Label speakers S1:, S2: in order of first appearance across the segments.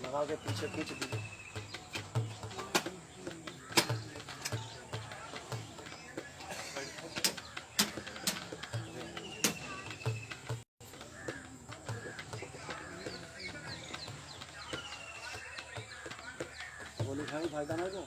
S1: लगा के पीछे खींच दीजिए। गोली खाई फायदा नहीं तो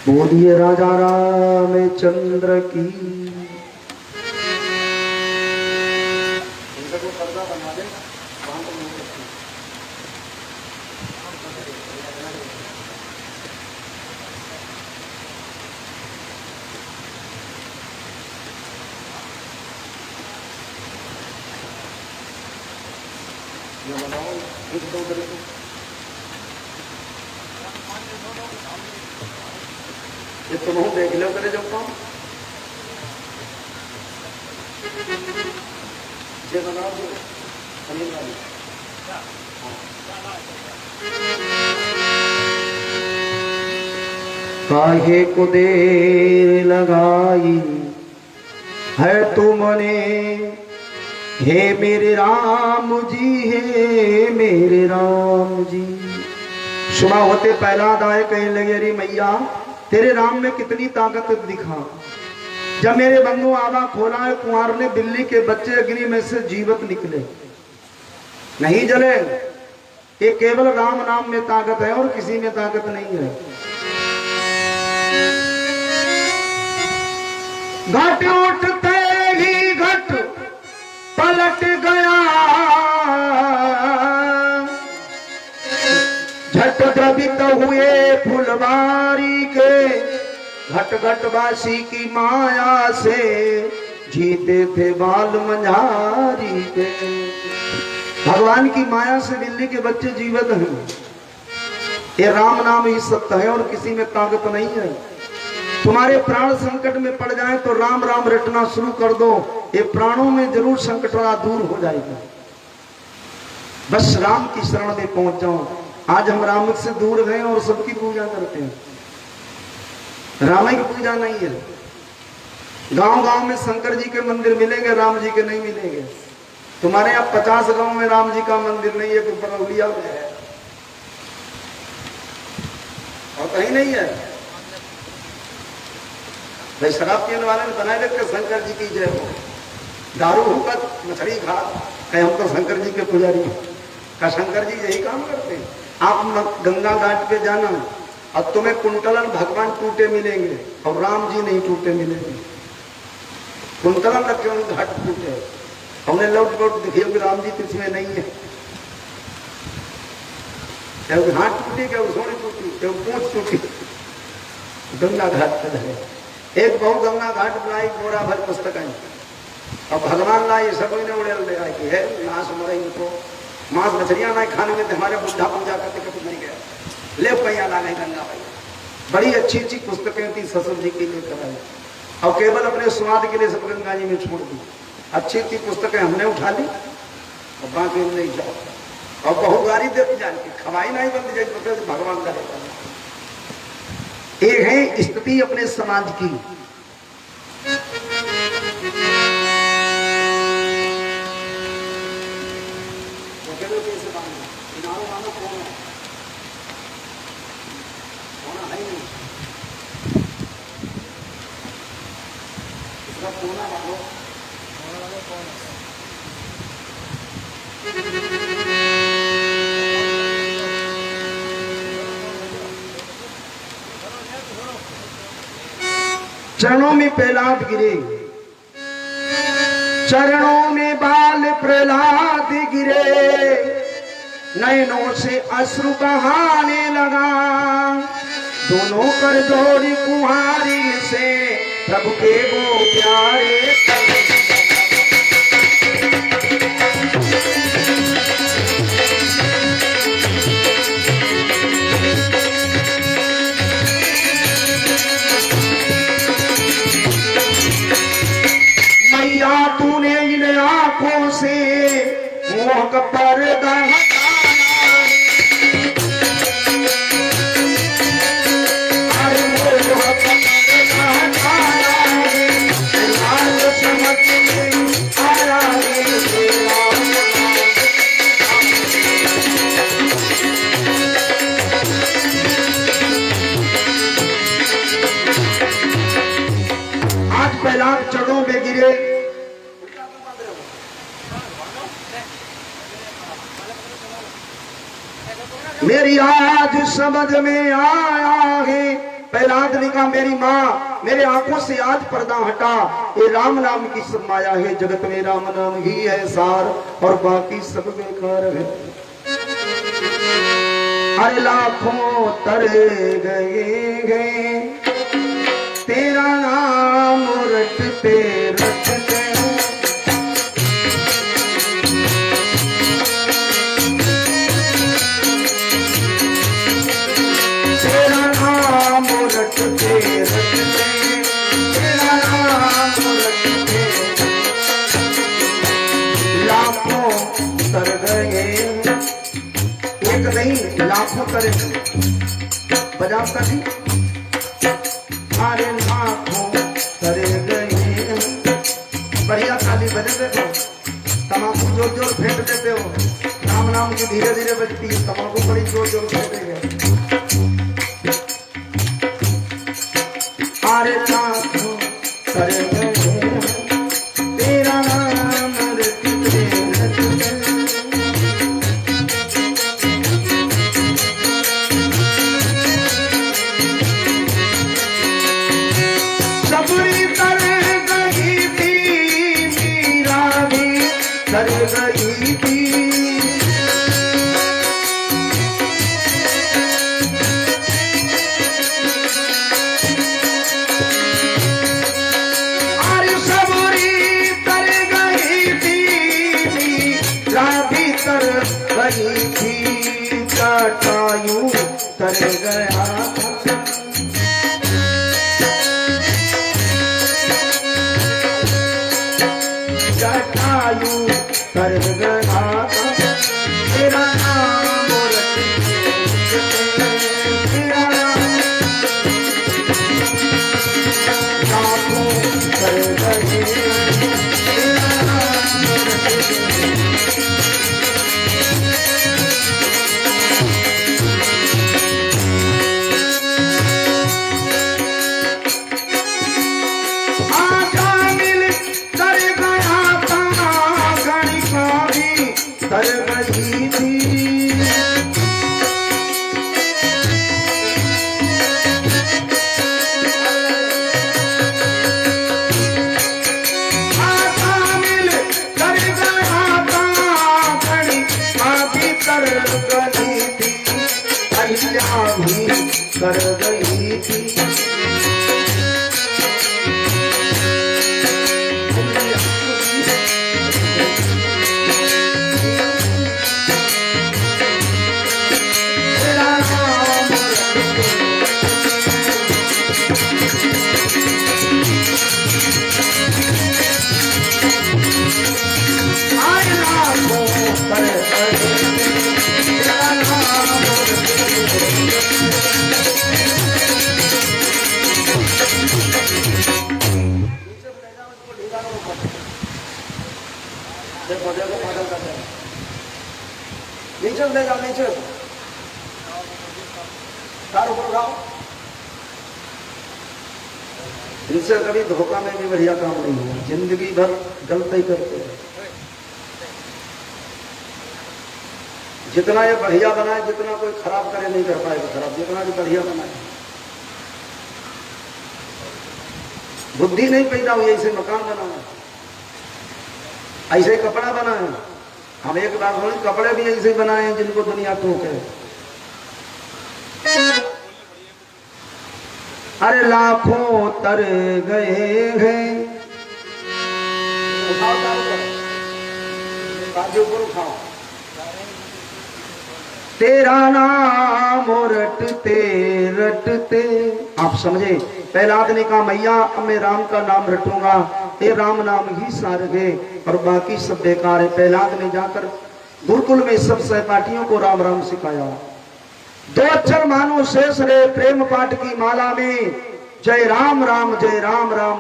S1: बोलिए राजा रामचंद्र की। इनका कोई पर्दा बना दे वहां तो नहीं रखती। ये बनाओ एक दो तरह को ये तुम देख लो करे जब काम ये बनाओ जो पनीर वाली। काहे को देर लगाई है तुमने हे मेरे राम जी, हे मेरे राम जी। सुबह होते पहला दाए कहे लगे अरे मैया तेरे राम में कितनी ताकत दिखा। जब मेरे बंधु आवा खोला है कुंवर ने बिल्ली के बच्चे अग्नि में से जीवित निकले नहीं जले। ये केवल राम नाम में ताकत है और किसी में ताकत नहीं है। घट उठते ही घट पलट गया, झट द्रवित हुए फुलवारी के, घट घटवासी की माया से जीते थे बाल मंझारी के। भगवान की माया से बिल्ली के बच्चे जीवित हैं। ये राम नाम ही सत्य है और किसी में ताकत नहीं है। तुम्हारे प्राण संकट में पड़ जाए तो राम राम रटना शुरू कर दो, ये प्राणों में जरूर संकट दूर हो जाएगा। बस राम की शरण में पहुंच जाओ। आज हम राम से दूर गए और सबकी पूजा करते हैं। राम की पूजा नहीं है। गांव गांव में शंकर जी के मंदिर मिलेंगे, राम जी के नहीं मिलेंगे। तुम्हारे यहाँ 50 गांव में राम जी का मंदिर नहीं है, कोई परौलिया में है और कहीं नहीं है। भाई शराब पीने वाले ने बनाए रखे शंकर जी की जय हो, दारू होकर मछली खा कहे हम तो शंकर जी के पुजारी का। शंकर जी यही काम करते हैं। आप गंगा घाट पे जाना और तुम्हें कुंतलन भगवान टूटे मिलेंगे और राम जी नहीं टूटे मिलेंगे। कुंतलन रखे होंगे घाट टूटे, हमने लौट लौट दिखे राम जी इसमें नहीं है। क्या हाथ टूटी, क्या सोनी टूटी, क्या पूंछ टूटी। गंगा घाट पर है। एक बहु गंगा घाट बुलाई गोरा भर पुस्तक और भगवान लाई सब ने उड़ेल दे कि है नाश मरे इनको मांस मछलियां ना खाने में हमारे बुद्धा पूजा करते कभी नहीं गया। ले पैया ला गई गंगा पैया। बड़ी अच्छी अच्छी पुस्तकें थी ससुर जी के लिए कराई और केवल अपने स्वाद के लिए सब गंगा जी में छोड़ दी। अच्छी अच्छी पुस्तकें हमने उठा ली और बाकी नहीं जाओ और बहुगारी देती जाती खवाई नहीं बनती जाए भगवान का। एक है स्थिति अपने समाज की। चरणों में प्रहलाद गिरे, चरणों में बाल प्रहलाद गिरे, नयनों से अश्रु बहाने लगा। दोनों कर जोड़ी कुहारी से प्रभु के वो प्यारे। मैया तूने इन आंखों से मोह का पर्दा अरे मोह का पर्दा हटाया है, लाल समझ में आया है तेरा। आज पहला चढ़ों में गिरे, मेरी आज समझ में आया है। प्रहलाद ने कहा मेरी माँ मेरे आंखों से आज पर्दा हटा, ये राम नाम की सब माया है, जगत में राम नाम ही है सार और बाकी सब बेकार है। अरे लाखों तर गए तेरा नाम रटते रटते, तेरा नाम रटते रटते, तेरा नाम रटते, लाखों तर गए, एक नहीं लाखों तर बजाओ कभी, अरे लाखों तर गए। बढ़िया ताली बजे देखो, तमाकू जोर जोर फेंक देते हो, राम नाम की धीरे धीरे बजती है, तमाकू बड़ी जोर जोर फेंकेंगे। अरे लाखों तर गए तेरा नाम रटते रटते, सबरी तर गई थी मीरा भी तर गई थी, गई थी जटायु तर गया, जटायु तर गया, तेरा नाम रटते तेरा लाखों तर गए, तेरा नाम रटते। तर गई थी मिल कर गया था घड़ी, भी तर गई थी, अहिल्या भी कर गई थी, नीचे ले जाओ, नीचे कार ऊपर उठाओ। इनसे कभी धोखा में भी बढ़िया काम नहीं हुआ, जिंदगी भर गलती करते हैं। जितना ये बढ़िया बनाए, जितना कोई खराब करे नहीं कर पाएगा खराब, जितना भी बढ़िया बनाए। बुद्धि नहीं पैदा हुई ऐसे मकान बनाए, ऐसे कपड़ा बनाए। हम एक बात बोले, कपड़े भी ऐसे बनाए जिनको दुनिया टोके। अरे लाखों तर गए हैं, तेरा नाम रटते रटते। आप समझे, प्रहलाद ने कहा मैया अब मैं राम का नाम रटूंगा, ये राम नाम ही सार है और बाकी सब बेकार है। प्रहलाद ने जाकर गुरुकुल में सब सहपाठियों को राम राम सिखाया। 2 अक्षर मानो शेष रे प्रेम पाठ की माला में, जय राम राम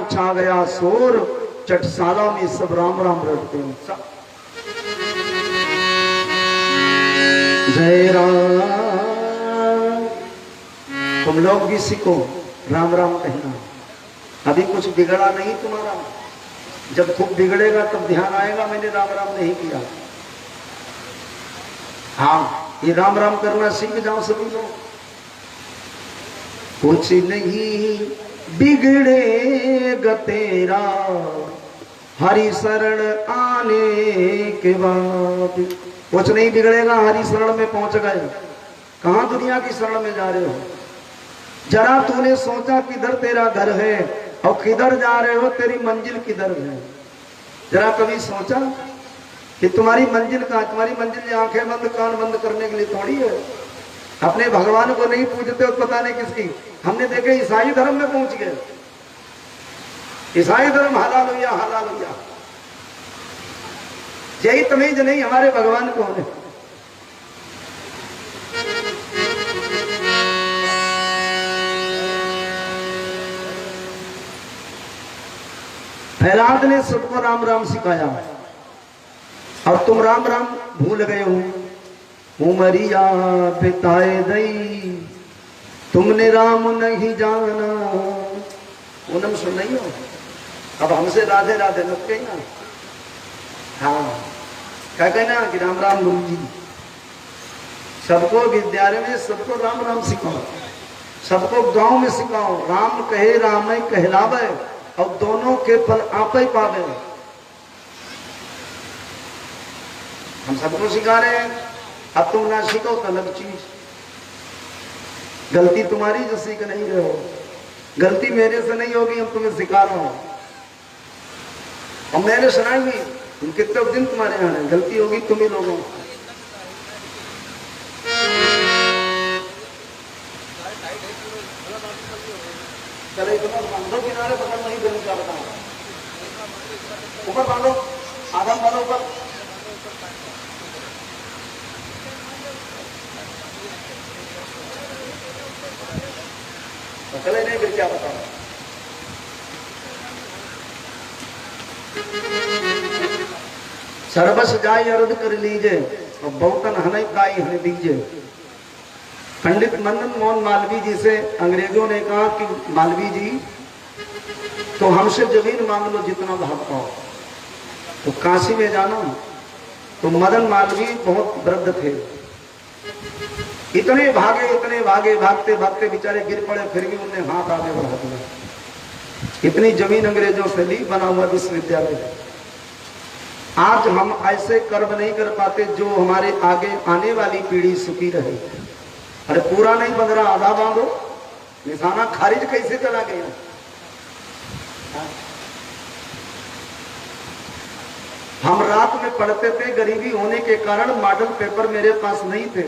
S1: छा गया शोर, चटसाला में सब राम राम रटते हैं। जय राम। तुम लोग भी सीखो राम राम कहना। अभी कुछ बिगड़ा नहीं तुम्हारा, जब खूब बिगड़ेगा तब ध्यान आएगा मैंने राम राम नहीं किया। हाँ, ये राम राम करना सीख जाओ सभी लोग। कुछ नहीं बिगड़ेगा तेरा हरि शरण आने के बाद। कुछ नहीं बिगड़ेगा, हरि शरण में पहुंच गए। कहां दुनिया की शरण में जा रहे हो? जरा तूने सोचा किधर तेरा घर है और किधर जा रहे हो, तेरी मंजिल किधर है? जरा कभी सोचा कि तुम्हारी मंजिल कहां? तुम्हारी मंजिल आंखें बंद कान बंद करने के लिए थोड़ी है। अपने भगवान को नहीं पूजते हो पता नहीं किसकी। हमने देखे ईसाई धर्म में पहुंच गए। ईसाई धर्म हालेलुया हालेलुया। यही तमीज नहीं हमारे भगवान को है। प्रहलाद ने सबको राम राम सिखाया और तुम राम राम भूल गए हो। उमरिया बिताए दई तुमने राम नहीं जाना। पूनम सुन नहीं हो? अब हमसे राधे राधे मत कहना। हाँ, क्या कहना कि राम राम गुरु जी। सबको विद्यालय में सबको राम राम सिखाओ, सबको गांव में सिखाओ। राम कहे राम कहलावे और दोनों के फल आप ही पावे। हम सबको सिखा रहे हैं। अब तुम ना सीखो तो अलग चीज। गलती तुम्हारी जो सीख नहीं रहे हो, गलती मेरे से नहीं होगी, हम तुम्हें सिखा रहा हूं। और मैंने सुनाई भी कितने दिन तुम्हारे यहाँ है, गलती होगी तुम ही लोगों। चले बांधो किनारे पकड़ नहीं देने क्या बताओ। ऊपर बांधो, आधम बांधो ऊपर। चले नहीं फिर क्या बताओ। सर्वस जाय अर्ध कर लीजिए और बहुतन हने काई हने दीजिए। पंडित मदन मोहन मालवीय जी से अंग्रेजों ने कहा कि मालवीय जी तो हमसे जमीन मांग लो जितना भाग पाओ। तो काशी में जाना तो मदन मालवीय बहुत वृद्ध थे। इतने भागे भागते भागते बेचारे गिर पड़े, फिर भी उन्हें हाथ आगे बढ़ा दिया। इतनी जमीन अंग्रेजों से ली, बना हुआ विश्वविद्यालय। आज हम ऐसे कर्म नहीं कर पाते जो हमारे आगे आने वाली पीढ़ी सुखी रहे। अरे पूरा नहीं बंध रहा, आधा बांधो। निशाना खारिज कैसे चला गया? हम रात में पढ़ते थे, गरीबी होने के कारण मॉडल पेपर मेरे पास नहीं थे।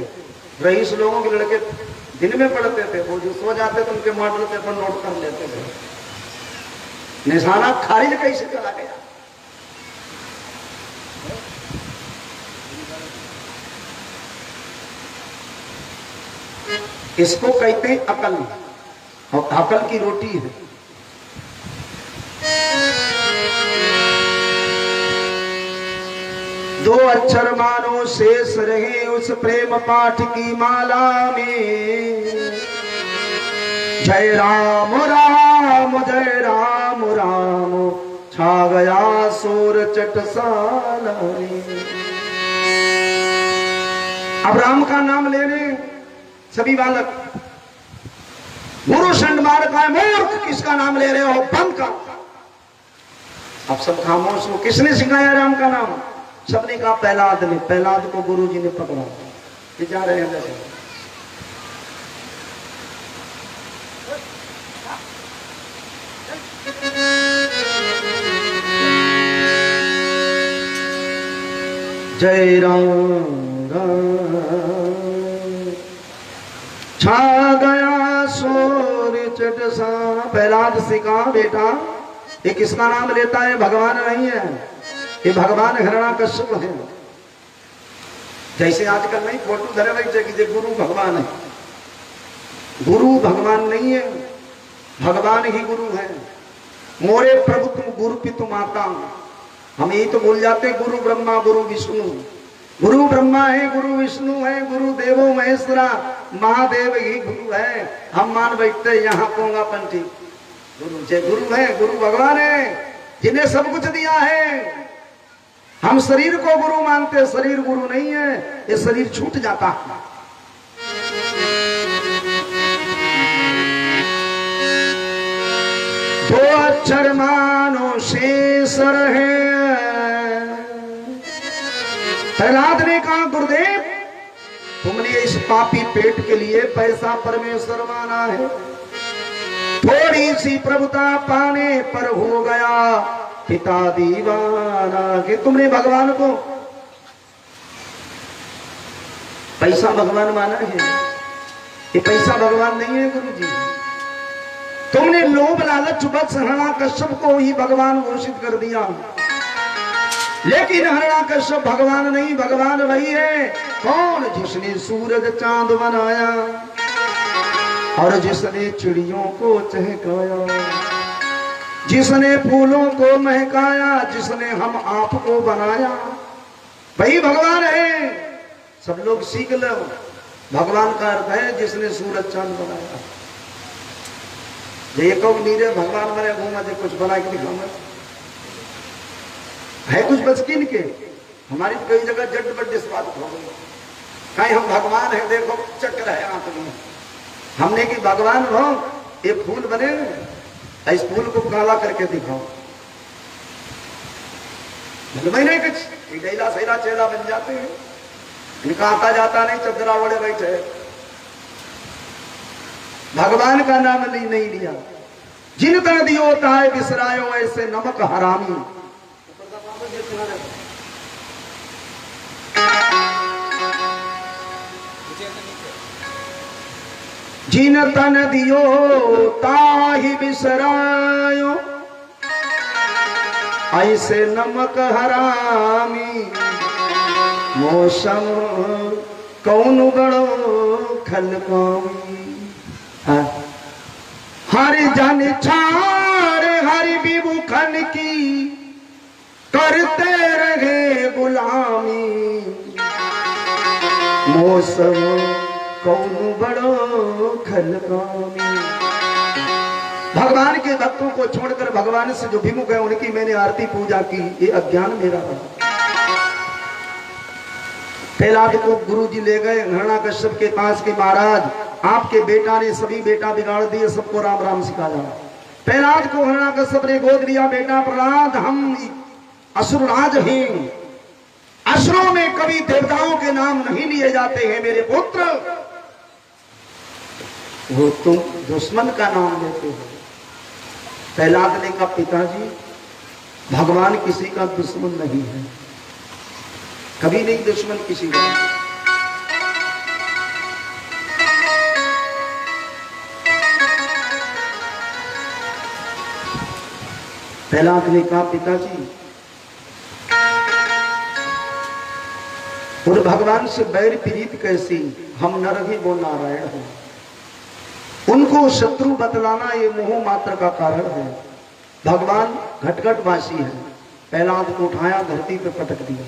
S1: रईस लोगों के लड़के दिन में पढ़ते थे, वो जो सो जाते थे उनके मॉडल पेपर नोट कर लेते थे। निशाना खारिज कैसे चला गया? इसको कहते हैं अकल, और अकल की रोटी है। दो अक्षर मानो शेष रहे उस प्रेम पाठ की माला में। जय राम राम छा गया शोर चटसाला में। अब राम का नाम ले रहे सभी बालक। गुरु संड मार का मूर्ख, किसका नाम ले रहे हो? बंद का। अब सब खामोश हो। किसने सिखाया राम का नाम? सबने कहा प्रहलाद ने। प्रहलाद को गुरु जी ने पकड़ा। ये जा रहे हैं जैसे। जय राम छा गया शोर चटसा। प्रहलाद से कहा बेटा ये किसका नाम लेता है? भगवान नहीं है, ये भगवान हिरण्याकश्यप है। जैसे आजकल नहीं फोटो धरे बैठे कि गुरु भगवान है। गुरु भगवान नहीं है, भगवान ही गुरु है। मोरे प्रभु तुम गुरु पितु माता। हम यही तो भूल जाते, गुरु ब्रह्मा गुरु विष्णु। गुरु ब्रह्मा है, गुरु विष्णु है, गुरु देवो महेश्वरा, महादेव ही गुरु है। हम मान बैठते यहाँ पोंगा पंथी गुरु जे गुरु है, गुरु भगवान है जिन्हें सब कुछ दिया है। हम शरीर को गुरु मानते, शरीर गुरु नहीं है, ये शरीर छूट जाता है। दो अक्षर मानो शेष रहे। प्रहलाद ने कहा गुरुदेव तुमने इस पापी पेट के लिए पैसा परमेश्वर माना है, थोड़ी सी प्रभुता पाने पर हो गया पिता दीवाना। कि तुमने भगवान को पैसा भगवान माना है, ये पैसा भगवान नहीं है गुरु जी। तुमने लोभ लालच बस हिरण्याकश्यप को ही भगवान घोषित कर दिया, लेकिन हिरण्याकश्यप भगवान नहीं, भगवान वही है कौन जिसने सूरज चांद बनाया और जिसने चिड़ियों को चहकाया, जिसने फूलों को महकाया, जिसने हम आप को बनाया, वही भगवान है। सब लोग सीख लो, भगवान का अर्थ है जिसने सूरज चांद बनाया। ये कब नीरे भगवान बने घूमा दे कुछ बना के दिखाऊंगा है कुछ बचकिन के। हमारी कई जगह जट बट बात हो गई, कहीं हम भगवान है देखो चक्कर है आंख में। हमने कि भगवान हो ये फूल बने, इस फूल को काला करके दिखाओ, नहीं कुछ गैला सैला चेला बन जाते हैं। इनका आता जाता नहीं, चदरा ओढ़े बैठे, भगवान का नाम नहीं लिया। जिन तर दियो ताय बिसरायो ऐसे नमक हरामी। जिन तन दियो ताहि बिसरायो ऐसे नमक हरामी। मौसम कौन बड़ो खलकामी। हरि जन छाड़ हरि विभुखन की करते रहे गुलामी। मौसम कौन बड़ो खलकामी। भगवान के भक्तों को छोड़कर भगवान से जो विमुख है उनकी मैंने आरती पूजा की, ये अज्ञान मेरा है। प्रहलाद को गुरु जी ले गए हिरण्याकश्यप के पास के, महाराज आपके बेटा ने सभी बेटा बिगाड़ दिए, सबको राम राम सिखाया। प्रहलाद को हिरण्याकश्यप ने गोद लिया, बेटा प्रहलाद हम असुरराज हैं, असुरों में कभी देवताओं के नाम नहीं लिए जाते हैं मेरे पुत्र। वो तुम दुश्मन का नाम लेते हो। प्रहलाद ने कहा पिताजी भगवान किसी का दुश्मन नहीं है, कभी नहीं दुश्मन किसी का। प्रहलाद ने कहा पिताजी और भगवान से बैर प्रीत कैसी, हम नर ही वो नारायण हो। उनको शत्रु बतलाना ये मोह मात्र का कारण है। भगवान घटघटवासी है। प्रहलाद को उठाया धरती पे पटक दिया।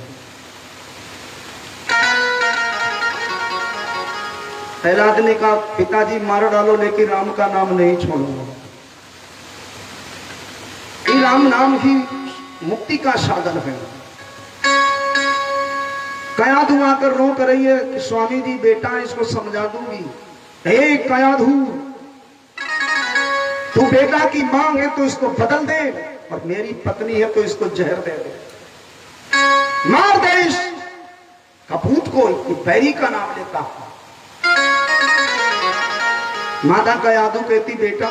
S1: प्रहलाद ने कहा पिताजी मार डालो लेकिन राम का नाम नहीं छोड़ूंगा। ये राम नाम ही मुक्ति का साधन है। कयाधु आकर रो कर रही है कि स्वामी जी बेटा इसको समझा दूंगी। हे कयाधु तू बेटा की मांग है तो इसको बदल दे, और मेरी पत्नी है तो इसको जहर दे दे, मार दे इस कपूत को, बैरी का नाम लेता। माता कयाधु कहती बेटा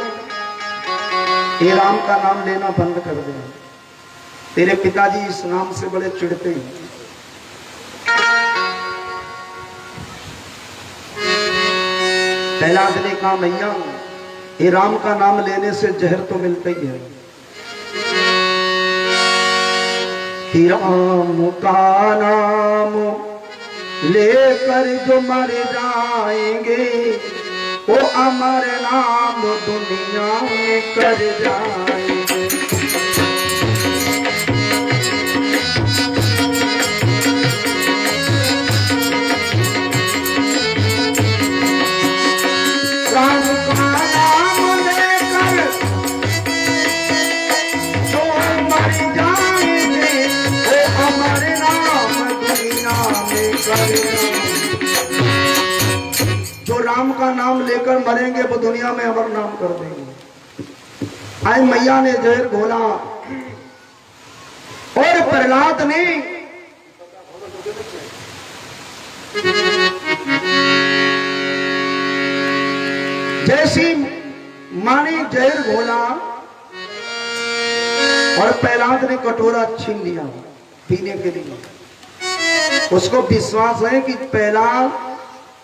S1: ये राम का नाम लेना बंद कर दे, तेरे पिताजी इस नाम से बड़े चिढ़ते हैं। प्रहलाद ने कहा मैया ये राम का नाम लेने से जहर तो मिलता ही है। कि राम का नाम लेकर जो मर जाएंगे वो अमर नाम दुनिया में कर जाएंगे। राम का नाम लेकर जो मर जाएंगे वो अमर नाम दुनिया में कर जाएंगे। जो राम का नाम लेकर मरेंगे वो दुनिया में अमर नाम कर देंगे। आज मैया ने जहर घोला और प्रहलाद ने जैसी माने जहर घोला और प्रहलाद ने कटोरा छीन लिया पीने के लिए। उसको विश्वास है कि प्रहलाद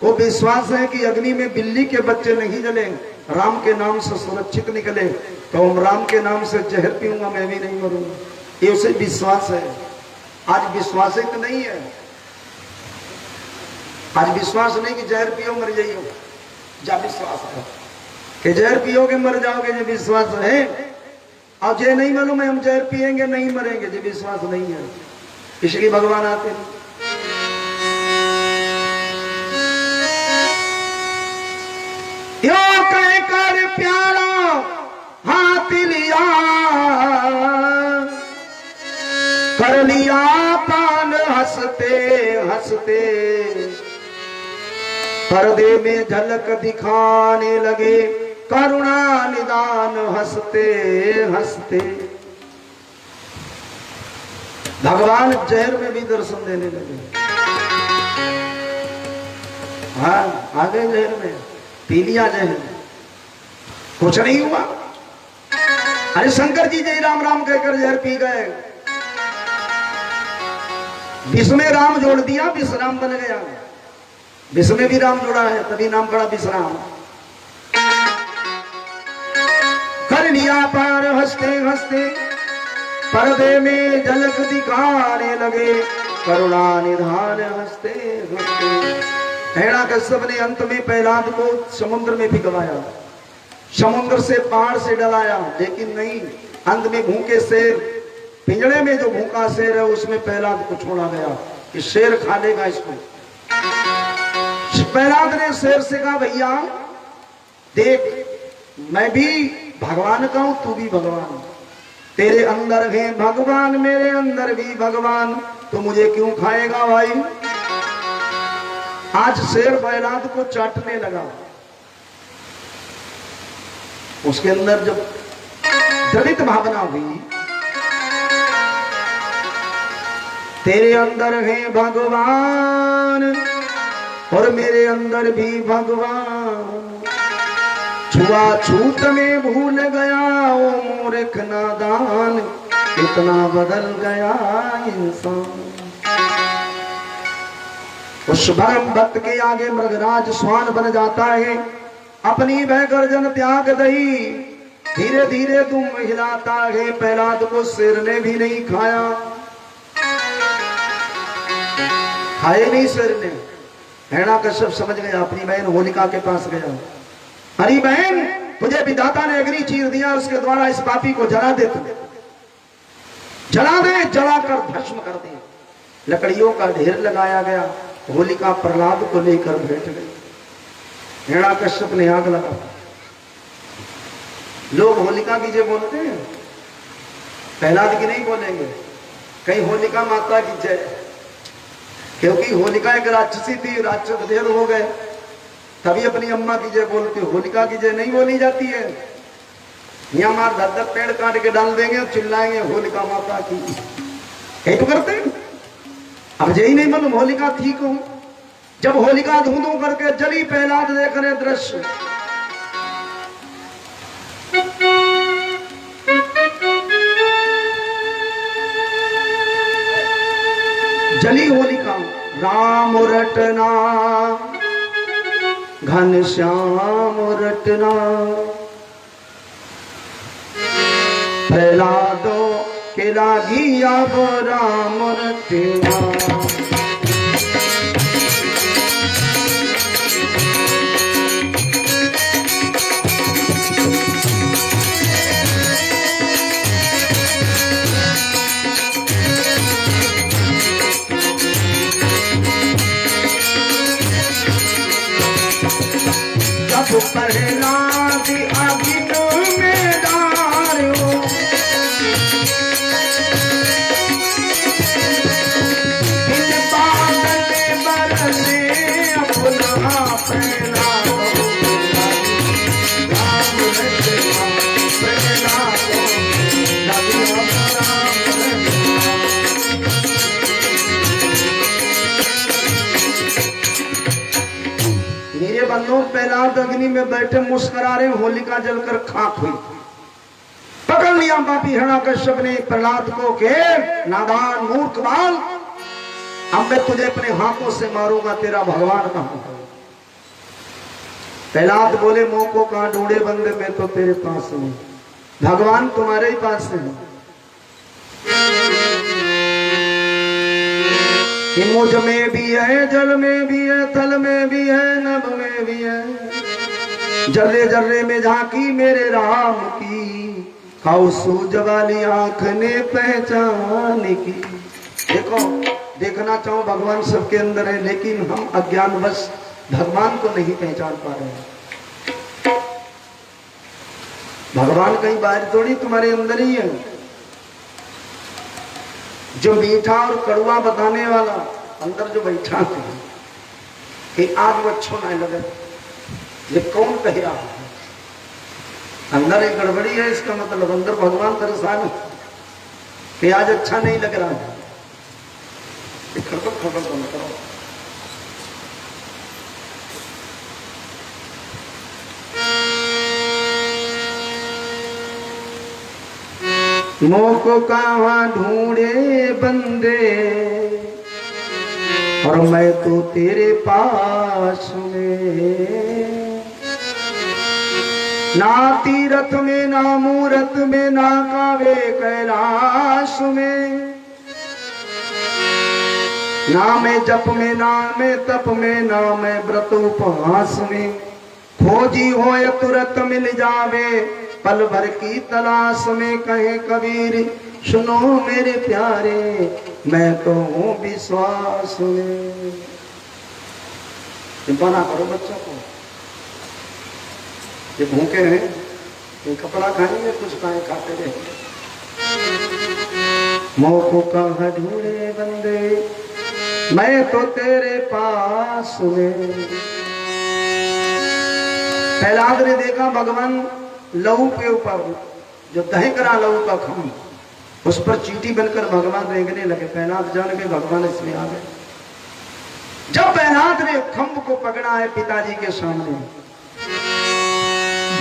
S1: को विश्वास है कि अग्नि में बिल्ली के बच्चे नहीं जले, राम के नाम से सुरक्षित निकले, तो हम राम के नाम से जहर पीऊंगा, मैं भी नहीं मरूंगा। ये उसे विश्वास है। आज विश्वास तो नहीं है। आज विश्वास नहीं कि जहर पियो मर जाइयो, जा विश्वास है कि जहर पियोगे मर जाओगे, जो विश्वास है। और जे नहीं मालूम है हम जहर पिएंगे नहीं मरेंगे, जो विश्वास नहीं है। इसलिए भगवान आते हैं। यो कहकर प्याला हाथ लिया, कर लिया पान हंसते हंसते, पर्दे में झलक दिखाने लगे करुणा निदान हंसते हंसते। भगवान जहर में भी दर्शन देने लगे। हाँ आगे जहर में पी लिया, जहर कुछ नहीं हुआ। अरे शंकर जी जय राम राम कहकर जहर पी गए, विष में राम जोड़ दिया, विश्राम बन गया। विष में भी राम जोड़ा है, तभी नाम पड़ा विश्राम। कर लिया पार हंसते हंसते, पर्दे में झलक दिखाने लगे करुणा निधान हंसते हंसते। हिरण्यकश्यप ने अंत में प्रहलाद को समुद्र में भिगवाया, समुद्र से पहाड़ से डलाया, लेकिन नहीं। अंत में भूखे शेर, पिंजड़े में जो भूखा शेर है उसमें प्रहलाद को छोड़ा गया कि शेर खा लेगा इसको। प्रहलाद ने शेर से कहा भैया देख मैं भी भगवान का हूं, तू भी भगवान, तेरे अंदर है भगवान, मेरे अंदर भी भगवान, तो मुझे क्यों खाएगा भाई। आज शेर प्रहलाद को चाटने लगा। उसके अंदर जब दलित भावना हुई, तेरे अंदर है भगवान और मेरे अंदर भी भगवान, छुआछूत में भूल गया वो मूर्ख नादान, इतना बदल गया इंसान। उस भरम भक्त के आगे मृगराज स्वान बन जाता है, अपनी वह गर्जन त्याग दई, धीरे धीरे तुम हिलाता है। प्रहलाद को शेर ने भी नहीं खाया, खाए नहीं शेर ने। हिरण्यकश्यप समझ गया, अपनी बहन होलिका के पास गया, अरे बहन तुझे विधाता ने अग्नि चीर दिया, उसके द्वारा इस पापी को जला दे, तू जला दे, जलाकर भस्म कर दे। लकड़ियों का ढेर लगाया गया, होलिका प्रहलाद को लेकर बैठ गई। हिरण्यकश्यप ने आग लगा। लोग होलिका की जय बोलते हैं, प्रहलाद की नहीं बोलेंगे। कहीं होलिका माता की जय, क्योंकि होलिका एक राक्षसी थी, राक्षस ढेर हो गए, तभी अपनी अम्मा की जय बोलती। होलिका की जय नहीं बोली जाती है। यहाँ मार धर पेड़ काट के डाल देंगे और चिल्लाएंगे होलिका माता की, यही तो करते हैं। अब यही नहीं मालूम होलिका थी कौन। जब होलिका धू धू करके जली, प्रहलाद देख रहे दृश्य, जली होलिका। राम रटना घनश्याम रटना, प्रहलादो के लागी अब राम रटना। प्रहलाद अगिन में डारो इन बादल बरसे अपना पहला राम मेरे बंदों प्रहलाद अग्नि में बैठे मुस्कुरा रहे, होलिका जलकर खाक हुई। पकड़ लिया पापी हिरण्याकश्यप ने प्रहलाद को के नादान मूर्ख बाल, अब मैं तुझे अपने हाथों से मारूंगा, तेरा भगवान कहां है? प्रहलाद बोले मुंह को कहां ढूंढे बंदे, मैं तो तेरे पास हूं, भगवान तुम्हारे ही पास है। कि मुझ में भी है, जल में भी है, थल में भी है, नभ में भी है, जर्रे जर्रे में झांकी मेरे राम की, खाओ सूझ वाली आंख ने पहचान की। देखो देखना चाहो भगवान सबके अंदर है, लेकिन हम अज्ञानवश भगवान को नहीं पहचान पा रहे हैं। भगवान कहीं बाहर थोड़ी, तुम्हारे अंदर ही है। जो मीठा और कड़वा बताने वाला अंदर जो बैठा है कि आज वो अच्छो नहीं लगे, ये कौन कह रहा है? अंदर एक गड़बड़ी है, इसका मतलब अंदर भगवान परेशान है कि आज अच्छा नहीं लग रहा है। खबर तो मत करो। मोह को कहां ढूंढे बंदे, और मैं तो तेरे पास में, ना तीरथ में ना मूरत में ना कावे कैलाश में, ना मैं जप में ना मैं तप में ना मैं व्रत उपवास में, खोजी हो या तुरंत मिल जावे पल भर की तलाश में। कहे कबीर सुनो मेरे प्यारे, मैं तो हूं विश्वास में। चिंता ना करो बच्चों को, ये भूखे हैं, ये कपड़ा खाएंगे, कुछ खाए खाते रहे। मोह को कहां ढूंढे बंदे, मैं तो तेरे पास में। प्रहलाद ने देखा भगवान लहू के ऊपर जो दहक रहा लहू का खम्भ, उस पर चींटी बनकर भगवान रेंगने लगे। प्रहलाद जान के भगवान इसमें आ गए। जब प्रहलाद ने खम्भ को पकड़ा है पिताजी के सामने,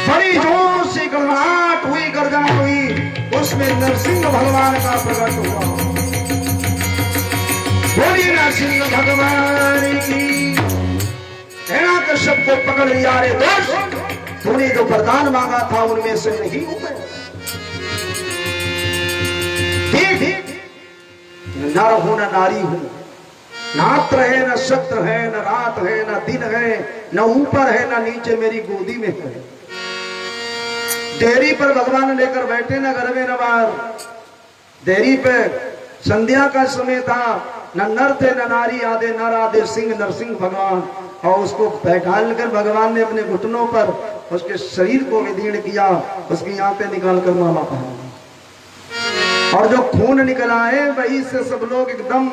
S1: बड़ी जोर से गड़गड़ाहट हुई, गर्जना हुई, उसमें नरसिंह भगवान का प्रकट हुआ। बोली नरसिंह भगवान की। हिरण्याकश्यप को पकड़ लिया, रे दोस्त तूने जो वरदान मांगा था उनमें से नहीं हुए। नर हूं न नारी हूं, नात्र है न शस्त्र है, न रात है न दिन है, न ऊपर है न नीचे, मेरी गोदी में है। देरी पर भगवान लेकर बैठे, न घर में न बाहर। देरी पे संध्या का समय था, न नर थे न नारी, आधे नर आधे सिंह, नरसिंह भगवान। और उसको बैठाल कर भगवान ने अपने घुटनों पर उसके शरीर को विदीर्ण किया, उसकी आंखें निकालकर माला पहना, और जो खून निकला है वही से सब लोग एकदम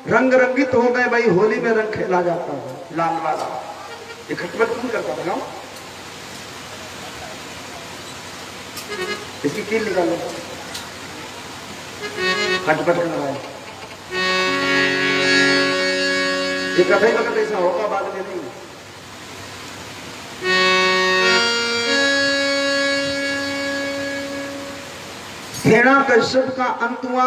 S1: रंग रंगित हो गए। भाई होली में रंग खेला जाता है लाल वाला। ये खटपट क्यों करता था? इसकी कील निकालो, खटपट कर रहा है। ये कभी वक्त ऐसा होगा, बाद में नहीं। हिरण्याकश्यप का अंतुआ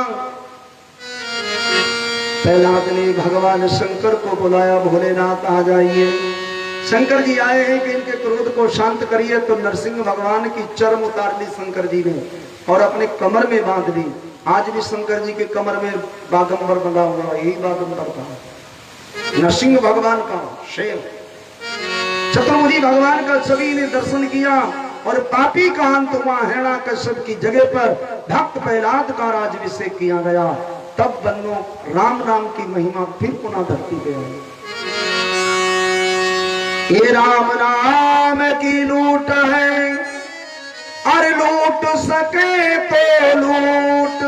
S1: प्रहलाद ने भगवान शंकर को बुलाया, भोलेनाथ आ जाइए। शंकर जी आए हैं कि इनके क्रोध को शांत करिए। तो नरसिंह भगवान की चर्म उतार ली शंकर जी ने और अपने कमर में बांध ली। आज भी शंकर जी के कमर में बागंबर बंधा हुआ, यही बागंबर था नरसिंह भगवान का शेर। चतुर्भुजी भगवान का सभी ने दर्शन किया और पापी का अंत हुआ। हिरण्याकश्यप की जगह पर भक्त प्रहलाद का राज्याभिषेक किया गया। तब बन्नो राम नाम की महिमा फिर पुनः धरती पे आई। ये राम नाम की लूट है, और लूट सके तो लूट,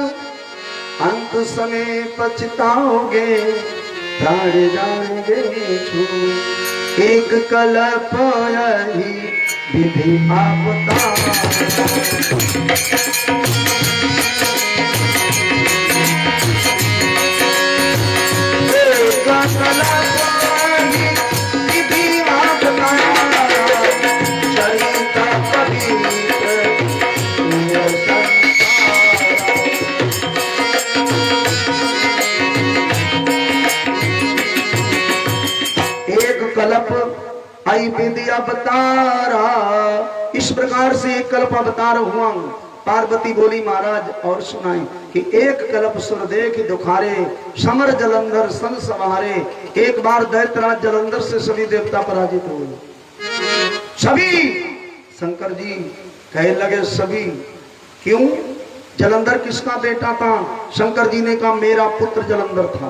S1: अंत समय पछताओगे, प्राण जाएंगे छूट। एक कल्प यही विधि आपदा, एक कल्प यही विधि आपदा, चरित पवित्र कल्प आई विद्या अवतारा। इस प्रकार से एक कल्प अवतार हुआ। पार्वती बोली महाराज और सुनाई कि एक कल्प सुर देख दुखारे, समर जलंधर सन सवारे। एक बार दैत्यराज जलंधर से सभी देवता पराजित हुए। सभी शंकर जी कहने लगे सभी, क्यों? जलंधर किसका बेटा था? शंकर जी ने कहा मेरा पुत्र जलंधर था।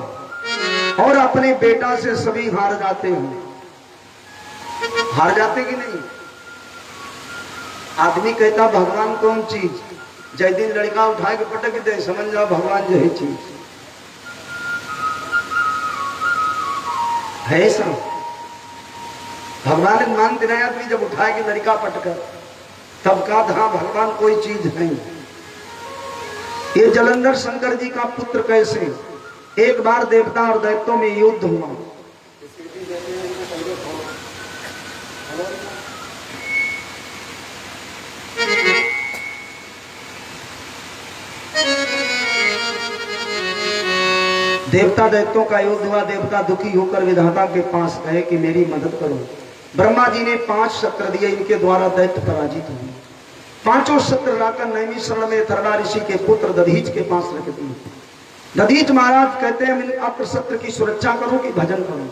S1: और अपने बेटा से सभी हार जाते हैं। हार जाते कि नहीं? आदमी कहता भगवान कौन चीज, जय दिन लड़का उठा के पटक दे, समझ जाओ भगवान यही चीज है। सब भगवान मानते नहीं आदमी, जब उठाए के लड़का पटकर तब कहा हाँ भगवान कोई चीज नहीं। ये जलंधर शंकर जी का पुत्र कैसे? एक बार देवता और दैत्यों में युद्ध हुआ। देवता दैत्यों का युद्ध हुआ। देवता दुखी होकर विधाता के पास गए कि मेरी मदद करो। ब्रह्मा जी ने 5 शस्त्र दिए, इनके द्वारा दैत्य पराजित हुए। 5 शस्त्र लाकर नैमिषारण्य में थर्ड़ा ऋषि के पुत्र दधीच के पास रख दिए। दधीच महाराज कहते हैं अपने शस्त्र की सुरक्षा करो कि भजन करो।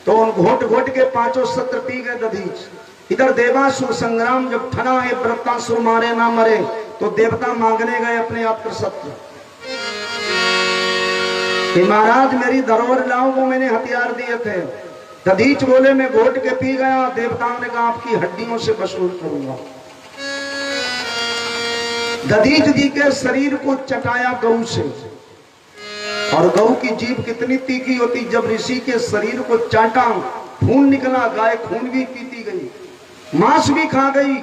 S1: तो उन घोट घोट के 5 शस्त्र पी गए दधीच। इधर देवासुर संग्राम जब ठना है, वृत्तासुर मारे ना मरे, तो देवता मांगने गए अपने आप शस्त्र कि महाराज मेरी धरोहर लाओ, वो मैंने हथियार दिए थे। दधीच बोले मैं घोट के पी गया। देवताओं ने कहा आपकी हड्डियों से वसूल करूंगा। दधीच जी के शरीर को चटाया गऊ से, और गऊ की जीभ कितनी तीखी होती, जब ऋषि के शरीर को चाटा खून निकला। गाय खून भी पीती गई, मांस भी खा गई,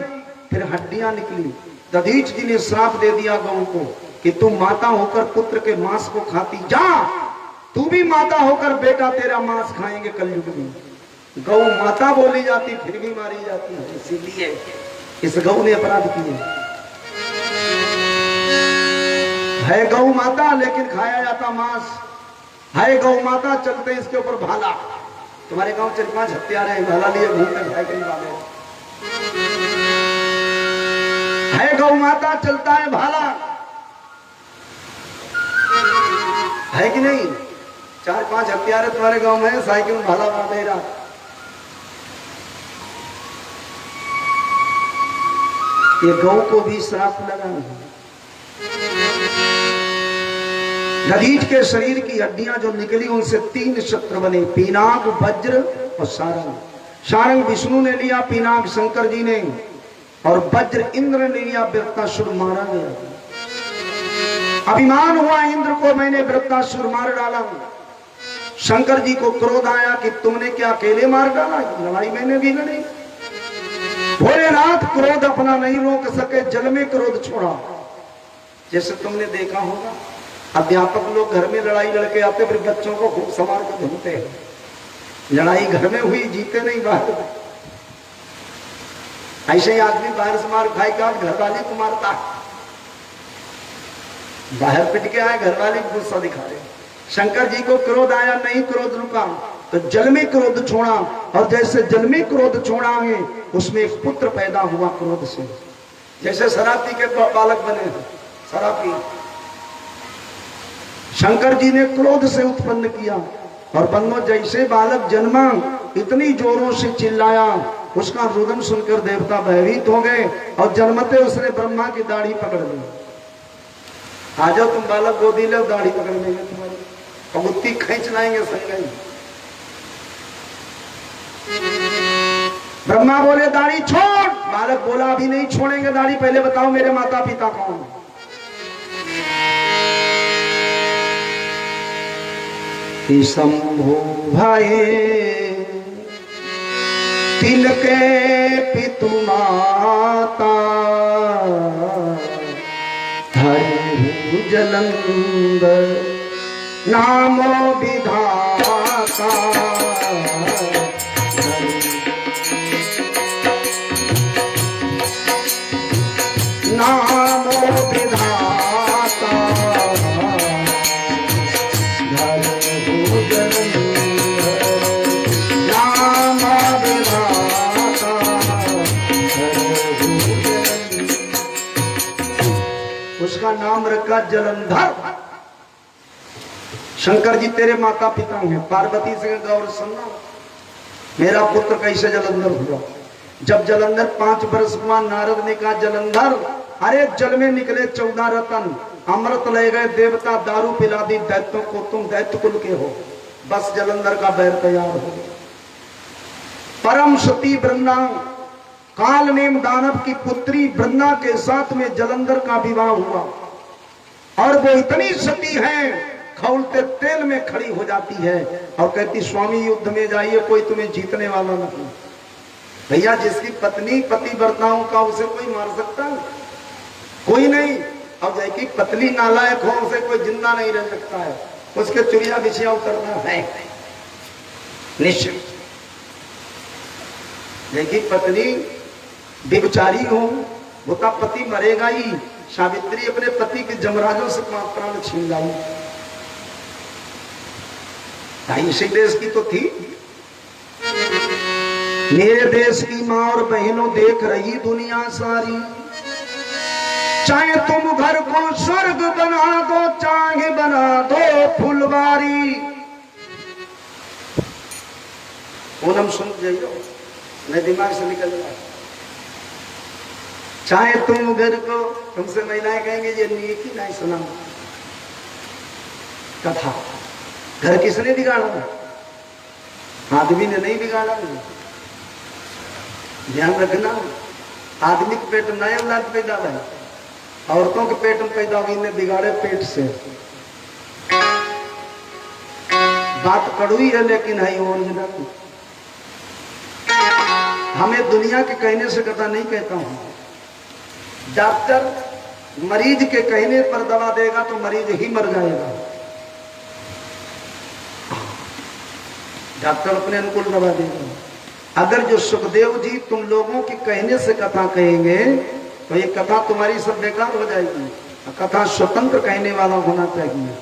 S1: फिर हड्डियां निकली। दधीच जी ने श्राप दे दिया गऊ को कि तू माता होकर पुत्र के मांस को खाती, जा तू भी माता होकर बेटा तेरा मांस खाएंगे कलयुग में। गौ माता बोली जाती फिर भी मारी जाती है, इसीलिए इस गौ ने अपराध किए। है गौ माता लेकिन खाया जाता मांस। है गौ माता चलते इसके ऊपर भाला। तुम्हारे गांव 4-5 हत्यारे हैं, भाला लिए घूमते भाई कहीं वाले। है गौ माता चलता है भाला, है कि नहीं? 4-5 हत्यारे तुम्हारे गांव में साइकिल में भाला मार दे रहा। ये गौ को भी श्राप लगा। दधीच के शरीर की हड्डियां जो निकली उनसे 3 शस्त्र बने, पीनाग, वज्र और सारंग। सारंग विष्णु ने लिया, पीनाग शंकर जी ने, और वज्र इंद्र ने लिया। वृत्तासुर मारा गया। अभिमान हुआ इंद्र को, मैंने वृत्तासुर मार डाला। शंकर जी को क्रोध आया कि तुमने क्या अकेले मार डाला, लड़ाई मैंने भी लड़ी। भोलेनाथ क्रोध अपना नहीं रोक सके, जल में क्रोध छोड़ा। जैसे तुमने देखा होगा अध्यापक लोग घर में लड़ाई लड़के आते, फिर बच्चों को खूब संभाल कर धुलते हैं। लड़ाई घर में हुई, जीते नहीं बाहर। ऐसे ही आदमी बाहर से मार खाई का घर वाले को मारता है। बाहर पिट के आए, घर वाले गुस्सा दिखा रहे। शंकर जी को क्रोध आया, नहीं क्रोध रुका तो जल में क्रोध छोड़ा, और जैसे जल में क्रोध छोड़ा है उसमें एक पुत्र पैदा हुआ क्रोध से। जैसे शराबी के बालक बने, शराबी शंकर जी ने क्रोध से उत्पन्न किया, और बंदो जैसे बालक जन्मा इतनी जोरों से चिल्लाया, उसका रुदन सुनकर देवता भयभीत हो गए, और जन्मते उसने ब्रह्मा की दाढ़ी पकड़ ली। आ जाओ तुम बालक गोदी लो, दाढ़ी पकड़ लेंगे तुम्हारी, और गुत्ती खींच लाएंगे संग। ब्रह्मा बोले दाढ़ी छोड़, बालक बोला अभी नहीं छोड़ेंगे दाढ़ी, पहले बताओ मेरे माता पिता कौन। कि शंभु भाई तिलके पितु माता, धरहु जलंधर नामो विधाता। नामो विधाता धरहु जलंधर, नाम विधाता धरहु जलंधर। उसका नाम रखा जलंधर। शंकर जी तेरे माता पिता हैं। पार्वती से गौर सुनना, मेरा पुत्र कैसे जलंधर हुआ। जब जलंधर 5 वर्ष हुआ, नारद ने कहा जलंधर, अरे जल में निकले 14 रतन, अमृत ले गए देवता, दारू पिला दी दैत्यों को, तुम दैत्य कुल के हो। बस जलंधर का बैर तैयार हो गया। परम सती वृंदा, काल नेम दानव की पुत्री वृंदा के साथ में जलंधर का विवाह हुआ। और वो इतनी सती है, खौलते तेल में खड़ी हो जाती है और कहती स्वामी युद्ध में जाइए, कोई तुम्हें जीतने वाला नहीं। भैया जिसकी पत्नी पतिव्रताओं का, उसे कोई मार सकता है? कोई नहीं। और जैकी पतली नालायक हो, उसे कोई जिंदा नहीं रह सकता है। उसके चुरिया बिछिया उतरना है निश्चित। जैकी पत्नी व्यभिचारी हो, वो तो पति मरेगा ही। सावित्री अपने पति के जमराजों से प्राण छीन लाई। इसी देश की तो थी। मेरे देश की माँ और बहनों देख रही दुनिया सारी, चाहे तुम घर को स्वर्ग बना दो, चाहे बना दो फुलवारी। पूनम सुन जाइयो, मैं दिमाग से निकल रहा। चाहे तुम घर को, तुमसे महिलाएं कहेंगे ये नेकी नहीं सुना कथा। घर किसने बिगाड़ा? आदमी ने नहीं बिगाड़ा। ध्यान रखना, आदमी के पेट नए औलाद पैदा है, औरतों के पेट में पैदा हुई, इन्हें बिगाड़े पेट से। बात कड़वी है लेकिन है ओरिजिनल। हमें दुनिया के कहने से कथा नहीं कहता हूं। डॉक्टर मरीज के कहने पर दवा देगा तो मरीज ही मर जाएगा। डॉक्टर अपने अनुकूल दवा देगा। अगर जो सुखदेव जी तुम लोगों के कहने से कथा कहेंगे तो ये कथा तुम्हारी सब बेकार हो जाएगी। कथा स्वतंत्र कहने वाला होना चाहिए।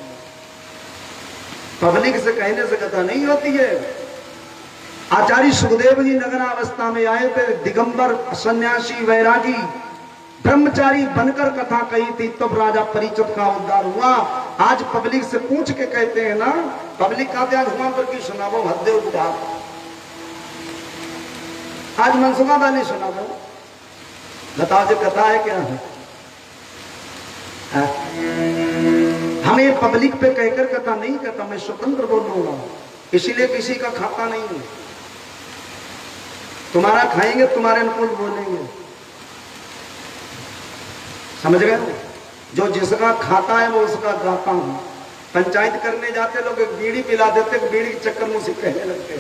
S1: पब्लिक से कहने से कथा नहीं होती है। आचार्य सुखदेव जी नगरावस्था में आए थे, दिगंबर सन्यासी वैरागी ब्रह्मचारी बनकर कथा कही थी, तब राजा परिचित का उद्धार हुआ। आज पब्लिक से पूछ के कहते हैं ना, पब्लिक कहते आज हुआ पर की सुनावो हद्दे उद्धार। आज मनसुखा वाली सुनावो, बताओ जो कथा है क्या है? हमें पब्लिक पे कहकर कथा नहीं कहता, मैं स्वतंत्र बोलूंगा, इसीलिए किसी का खाता नहीं है। तुम्हारा खाएंगे, तुम्हारे अनुकूल बोलेंगे, समझ गए? जो जिसका खाता है वो उसका गाता हूं। पंचायत करने जाते लोग एक बीड़ी पिला देते, बीड़ी के चक्कर में उसे कहने लगते।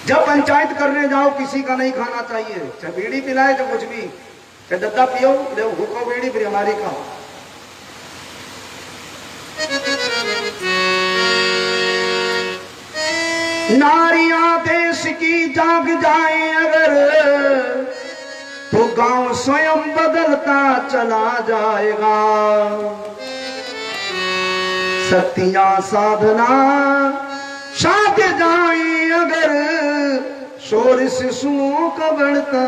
S1: जब पंचायत करने जाओ किसी का नहीं खाना चाहिए, चाहे बीड़ी पिलाए चाहे कुछ भी, चाहे दद्दा पियो, ले हुको बीड़ी फिर हमारी खाओ। नारियां देश की जाग जाए अगर, तो गांव स्वयं बदलता चला जाएगा। सत्या साधना साध जाए अगर, शोर शिशुओं का बढ़ता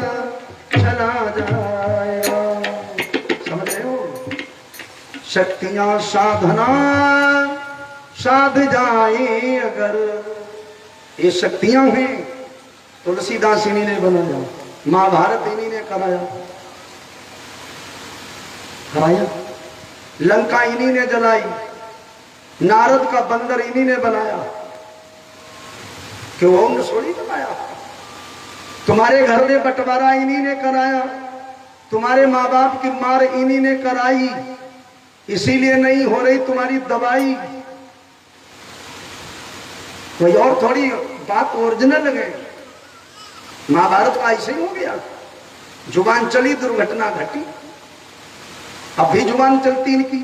S1: चला जाएगा। समझ रहे हो? शक्तियां साधना साध जाए अगर, ये शक्तियां हैं। तुलसीदास इन्हीं ने बनाया, महाभारत इन्हीं ने कराया, लंका इन्हीं ने जलाई, नारद का बंदर इन्हीं ने बनाया। क्यों ओम ने थोड़ी बनाया? तुम्हारे घर में बंटवारा इन्हीं ने कराया, तुम्हारे माँ बाप की मार इन्हीं ने कराई, इसीलिए नहीं हो रही तुम्हारी दवाई। कोई और थोड़ी बात ओरिजिनल है। महाभारत का ऐसे ही हो गया, जुबान चली दुर्घटना घटी। अब भी जुबान चलती इनकी,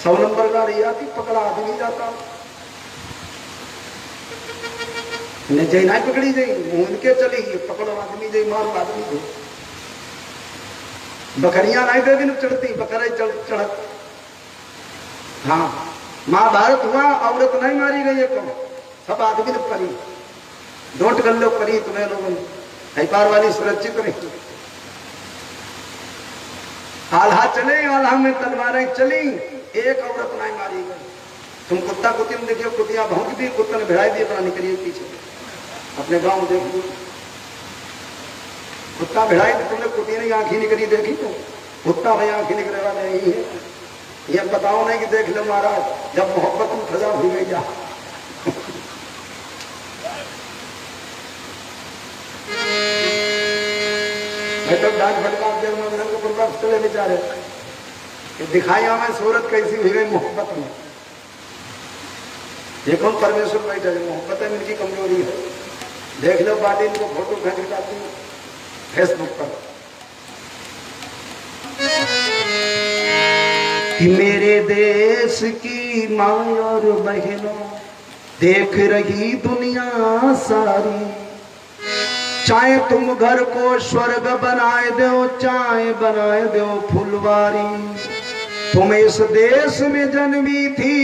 S1: 100 नंबर गाड़ी आती, पकड़ा आदमी जाता, जय ना पकड़ी जाई, उनके चली पकड़ो आदमी जाई, मारो आदमी को। बकरियां नहीं दे दिन चढ़ती, बकरे चढ़त। हाँ, महाभारत हुआ, औरत नहीं मारी गई है, सब आदमी ने करी। डोंट गल्लो करी तुम्हें लोगों ने, पार वाली सुरक्षित नहीं। आल्हा चले, आल्हा में तलवारें चली, एक औरत नहीं मारी गई। तुम कुत्ता कुत्ती में देखियो, कुतिया भौंक दी, कुत्ता ने भिड़ाई दी, अपना निकलिए पीछे। अपने गांव में देखिए, कुत्ता भिड़ाई तो तुमने कुत्ती ने आंखी निकली देखी, तो कुत्ता भाई आंखी निकले वाला नहीं है। ये बताओ नहीं कि देख लो महाराज, जब मोहब्बत में खजा हो गई जा। मैं तो डांट फटका चले बेचारे, दिखाई हमें सूरत कैसी हुई गई मोहब्बत में। ये कौन परमेश्वर बैठा है, मोहब्बत में इनकी कमजोरी है। देख लो बाटी, इनको फोटो खींच डालती है फेसबुक पर कि मेरे देश की माँ और बहनों देख रही दुनिया सारी, चाहे तुम घर को स्वर्ग बनाए दो, चाहे बनाए दो फुलवारी। तुम इस देश में जन्मी थी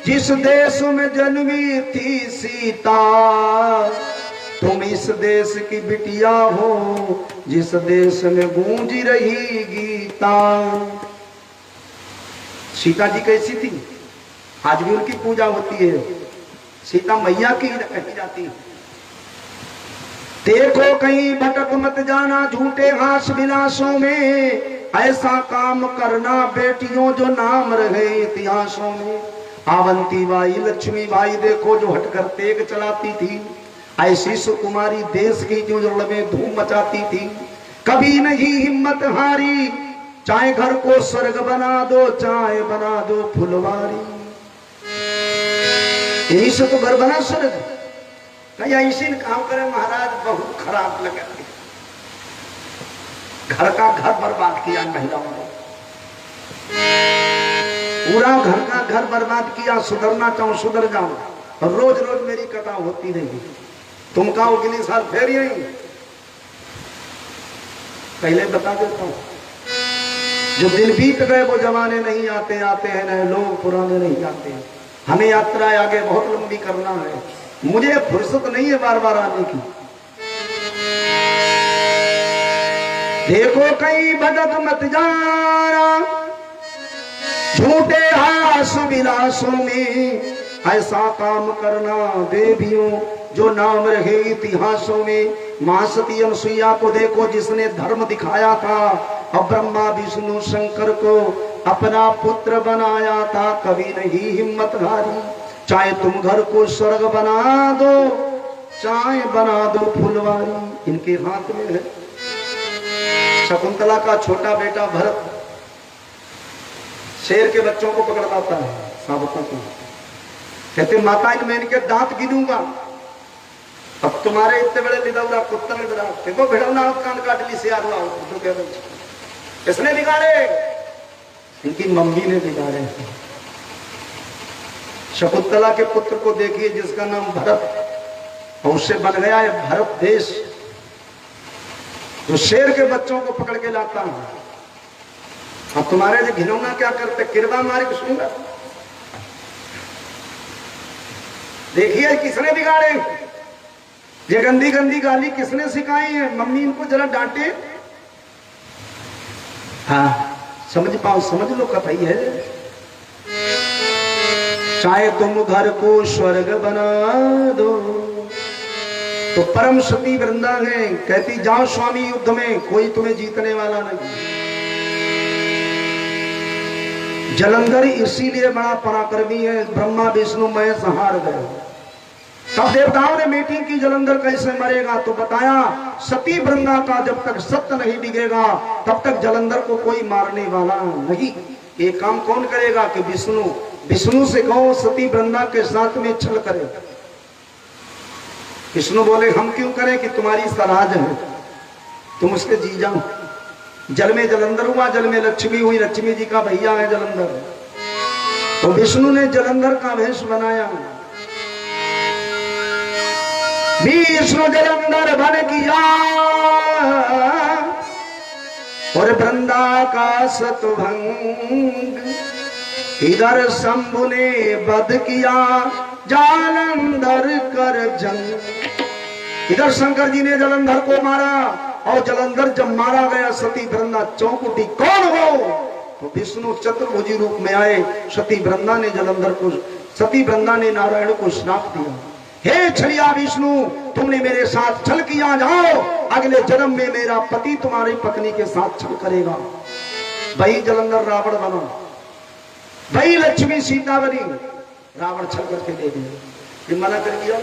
S1: जिस देश में जन्मी थी सीता, तुम इस देश की बिटिया हो जिस देश में गूंज रही गीता। सीता जी कैसी थी? आज भी उनकी पूजा होती है, सीता मैया की कही जाती है। देखो कहीं भटक मत जाना झूठे हास विलासों में, ऐसा काम करना बेटियों जो नाम रहे इतिहासों में। आवंती बाई, लक्ष्मी बाई देखो जो हटकर तेग चलाती थी, ऐसी सुकुमारी देश की जो जड़ में धूम मचाती थी। कभी नहीं हिम्मत हारी, चाहे घर को स्वर्ग बना दो, चाहे बना दो फुलवारी। यही से तो घर बना स्वर्ग, कहीं ऐसी काम करे महाराज, बहुत खराब लगा। घर का घर बर्बाद किया महिलाओं ने, पूरा घर का घर बर्बाद किया। सुधरना चाहूं सुधर जाऊं, और रोज रोज मेरी कथा होती नहीं। तुम कहो अगले साल फिर यही, पहले बता देता हूं, जो दिन बीत गए वो जमाने नहीं आते, आते हैं नए लोग, पुराने नहीं आते हैं। हमें यात्रा आगे बहुत लंबी करना है, मुझे फुर्सत नहीं है बार बार आने की। देखो कहीं भटक मत जाना झूठे हास विलासों में, ऐसा काम करना देवियों जो नाम रहे इतिहासों में। मां सती अनुसुईया को देखो जिसने धर्म दिखाया था, और ब्रह्मा विष्णु शंकर को अपना पुत्र बनाया था। कभी नहीं हिम्मत हारी, चाहे तुम घर को स्वर्ग बना दो, चाहे बना दो फुलवारी। इनके हाथ में है। शकुंतला का छोटा बेटा भरत शेर के बच्चों को पकड़ लाता है, साबतों को। कहते माता मैं इनके दांत गिनूंगा, अब तुम्हारे इतने बड़े लिदौरा कुत्ता ने बड़ा देखो भिड़ौना कान काट ली से आ रहा हो। किसने बिगाड़े? इनकी मम्मी ने बिगाड़े। शकुंतला के पुत्र को देखिए जिसका नाम भरत, और उससे बन गया है भरत देश, जो शेर के बच्चों को पकड़ के लाता है। अब तुम्हारे जो घिनौना क्या करते, किरबा मारे सुनूंगा। देखिए किसने बिगाड़े, ये गंदी गंदी गाली किसने सिखाई है? मम्मी इनको जरा डांटे। हाँ समझ पाओ, समझ लो कथई है। चाहे तुम घर को स्वर्ग बना दो, तो परम सती वृंदा है, कहती जाओ स्वामी युद्ध में, कोई तुम्हें जीतने वाला नहीं। जलंधर इसीलिए बड़ा पराक्रमी है, ब्रह्मा विष्णु महेश हार गए। तब देवताओं ने मीटिंग की जलंधर कैसे मरेगा, तो बताया सती वृंदा का जब तक सत्य नहीं डिगेगा तब तक जलंधर को कोई मारने वाला नहीं। ये काम कौन करेगा कि विष्णु। विष्णु से कहो सती वृंदा के साथ में छल करे। विष्णु बोले हम क्यों करें कि तुम्हारी सराज है, तुम उसके जी जाओ। जल में जलंधर हुआ, जल में लक्ष्मी हुई, लक्ष्मी जी का भैया है जलंधर। तो विष्णु ने जलंधर का वेश बनाया। विष्णु जलंधर बन किया और वृंदा का सतभंग। इधर शंभु ने वध किया जालंधर कर जंग। इधर शंकर जी ने जलंधर को मारा और जलंधर जब मारा गया सती वृंदा चौंक उठी, कौन हो? तो विष्णु चतुर्भुजी रूप में आए। सती वृंदा ने नारायण को श्राप दिया, हे छलिया विष्णु, तुमने मेरे साथ छल किया, जाओ अगले जन्म में मेरा पति तुम्हारी पत्नी के साथ छल करेगा। वही जलंधर रावण बना, वही लक्ष्मी सीता बनी। रावण छल करके दे दिया, मना कर दिया।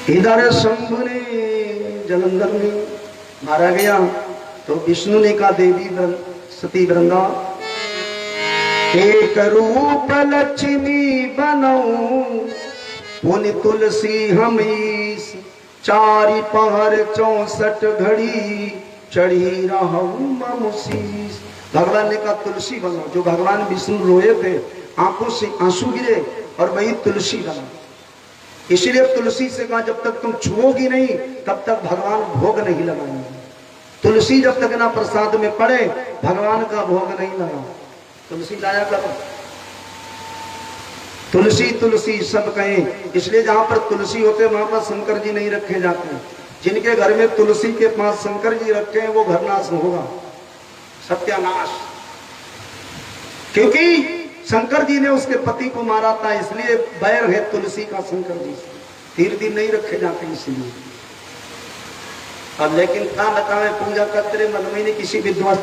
S1: इधर शंभु ने जलंधर में मारा गया तो विष्णु ने कहा देवी सती वृंदा एक रूप लक्ष्मी बनाऊं, पुन तुलसी हम ईस, चारि पहर 64 घड़ी चढ़ी रहूं ममुशीस। भगवान ने कहा तुलसी बनो। जो भगवान विष्णु रोए थे, आंखों से आंसू गिरे और वही तुलसी बना। इसलिए तुलसी से कहा जब तक तुम छुओगी नहीं तब तक भगवान भोग नहीं लगाएंगे। तुलसी जब तक ना प्रसाद में पड़े भगवान का भोग नहीं लगा। तुलसी लाया करो, तुलसी तुलसी सब कहें। इसलिए जहां पर तुलसी होते वहां पर शंकर जी नहीं रखे जाते। जिनके घर में तुलसी के पास शंकर जी रखे हैं वो घर नाश होगा, सत्यानाश। क्योंकि शंकर जी ने उसके पति को मारा था, इसलिए बैर है तुलसी का शंकर जी से। 3 दिन नहीं रखे जाते इसलिए। अब लेकिन क्या बतावे, पूजा करते मन में ने किसी विद्वान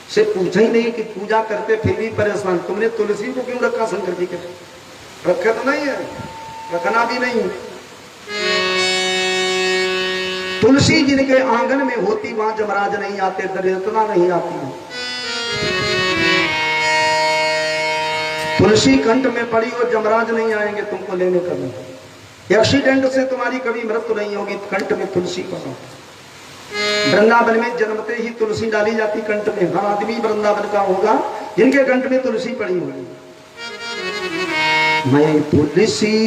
S1: से पूछा ही नहीं कि पूजा करते फिर भी परेशान, तुमने तुलसी को क्यों रखा शंकर जी के? रखे तो नहीं है, रखना भी नहीं। तुलसी जिनके आंगन में होती वहां जमराज नहीं आते, दरिद्रता नहीं आती। तुलसी कंठ में पड़ी और जमराज नहीं आएंगे तुमको लेने कभी। एक्सीडेंट से तुम्हारी कभी मृत्यु नहीं होगी, कंठ में तुलसी पड़ा। वृंदावन में जन्मते ही तुलसी डाली जाती कंठ में। हर आदमी वृंदावन का होगा जिनके कंठ में तुलसी पड़ी होगी। मैं तुलसी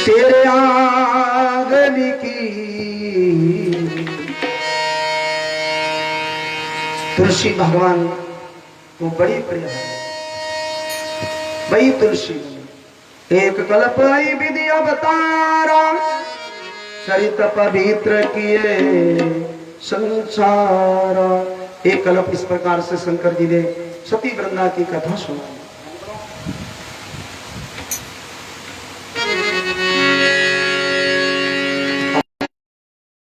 S1: तेरे आंगन की, तुलसी भगवान को बड़ी प्रिय है। वही तुलसी एक कल्प आई विधि अवतारा, चरित पवित्र किए संसारा। एक कल्प इस प्रकार से शंकर जी ने सती वृंदा की कथा सुनाई।